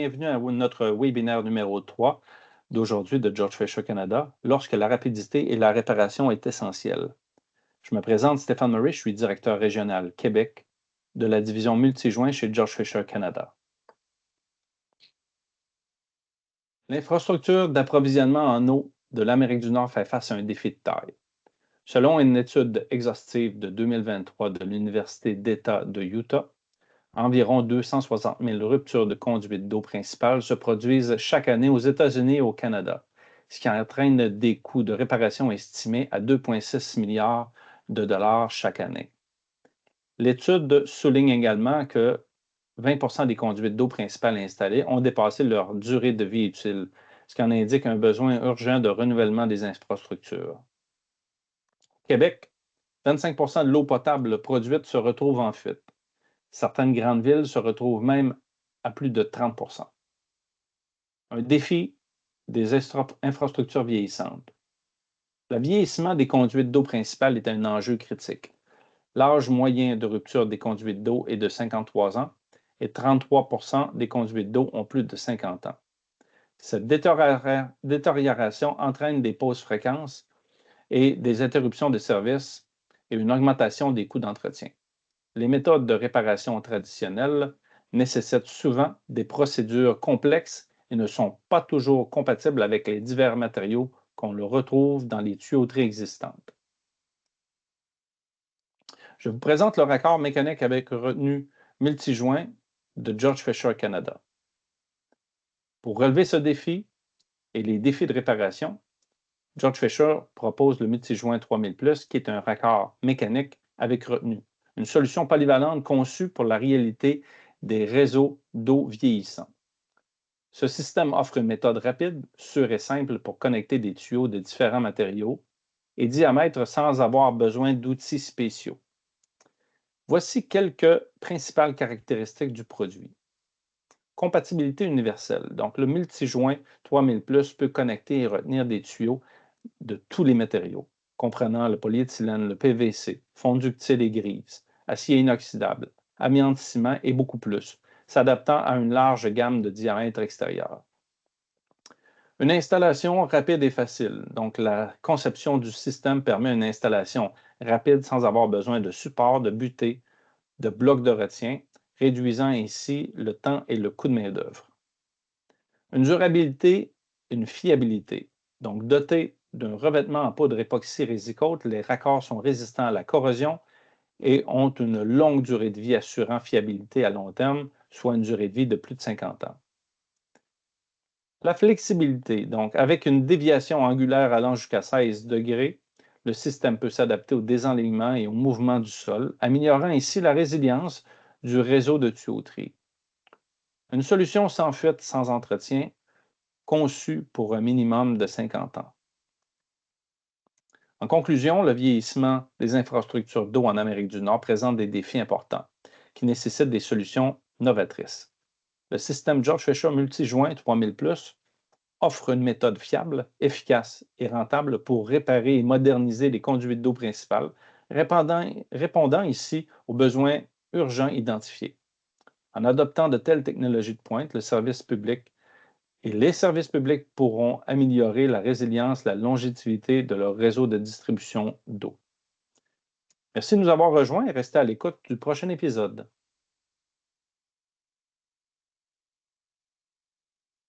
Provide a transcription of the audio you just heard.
Bienvenue à notre webinaire numéro 3 d'aujourd'hui de George Fisher Canada, lorsque la rapidité et la réparation est essentielle. Je me présente Stéphane Murray, je suis directeur régional Québec de la division multijoint chez George Fisher Canada. L'infrastructure d'approvisionnement en eau de l'Amérique du Nord fait face à un défi de taille. Selon une étude exhaustive de 2023 de l'Université d'État de Utah, environ 260 000 ruptures de conduite d'eau principale se produisent chaque année aux États-Unis et au Canada, ce qui entraîne des coûts de réparation estimés à 2,6 milliards de dollars chaque année. L'étude souligne également que 20 des conduites d'eau principales installées ont dépassé leur durée de vie utile, ce qui en indique un besoin urgent de renouvellement des infrastructures. Au Québec, 25 de l'eau potable produite se retrouve en fuite. Certaines grandes villes se retrouvent même à plus de 30 Un défi des infrastructures vieillissantes. Le vieillissement des conduites d'eau principales est un enjeu critique. L'âge moyen de rupture des conduites d'eau est de 53 ans et 33 des conduites d'eau ont plus de 50 ans. Cette détérioration entraîne des pauses fréquentes et des interruptions de service et une augmentation des coûts d'entretien. Les méthodes de réparation traditionnelles nécessitent souvent des procédures complexes et ne sont pas toujours compatibles avec les divers matériaux qu'on le retrouve dans les tuyauteries existantes. Je vous présente le raccord mécanique avec retenue multijoint de George Fisher Canada. Pour relever ce défi et les défis de réparation, George Fisher propose le multijoint 3000 ⁇ qui est un raccord mécanique avec retenue, une solution polyvalente conçue pour la réalité des réseaux d'eau vieillissants. Ce système offre une méthode rapide, sûre et simple pour connecter des tuyaux de différents matériaux et diamètres sans avoir besoin d'outils spéciaux. Voici quelques principales caractéristiques du produit. Compatibilité universelle. Donc, le multijoint 3000 ⁇ peut connecter et retenir des tuyaux de tous les matériaux, comprenant le polyéthylène, le PVC, fond ductile et grise, acier inoxydable, amiante ciment et beaucoup plus, s'adaptant à une large gamme de diamètres extérieurs. Une installation rapide et facile. Donc, la conception du système permet une installation rapide sans avoir besoin de support, de butée, de blocs de retien, réduisant ainsi le temps et le coût de main-d'œuvre. Une durabilité, une fiabilité. Donc, doté d'un revêtement en poudre époxy Resicoat, les raccords sont résistants à la corrosion et ont une longue durée de vie assurant fiabilité à long terme, soit une durée de vie de plus de 50 ans. La flexibilité, donc avec une déviation angulaire allant jusqu'à 16 degrés, le système peut s'adapter au désalignement et au mouvement du sol, améliorant ainsi la résilience du réseau de tuyauterie. Une solution sans fuite, sans entretien, conçue pour un minimum de 50 ans. En conclusion, le vieillissement des infrastructures d'eau en Amérique du Nord présente des défis importants qui nécessitent des solutions novatrices. Le système George Fisher multijoint 3000 ⁇ offre une méthode fiable, efficace et rentable pour réparer et moderniser les conduites d'eau principales, répondant ici aux besoins urgents identifiés. En adoptant de telles technologies de pointe, les services publics pourront améliorer la résilience, la longévité de leur réseau de distribution d'eau. Merci de nous avoir rejoints et restez à l'écoute du prochain épisode.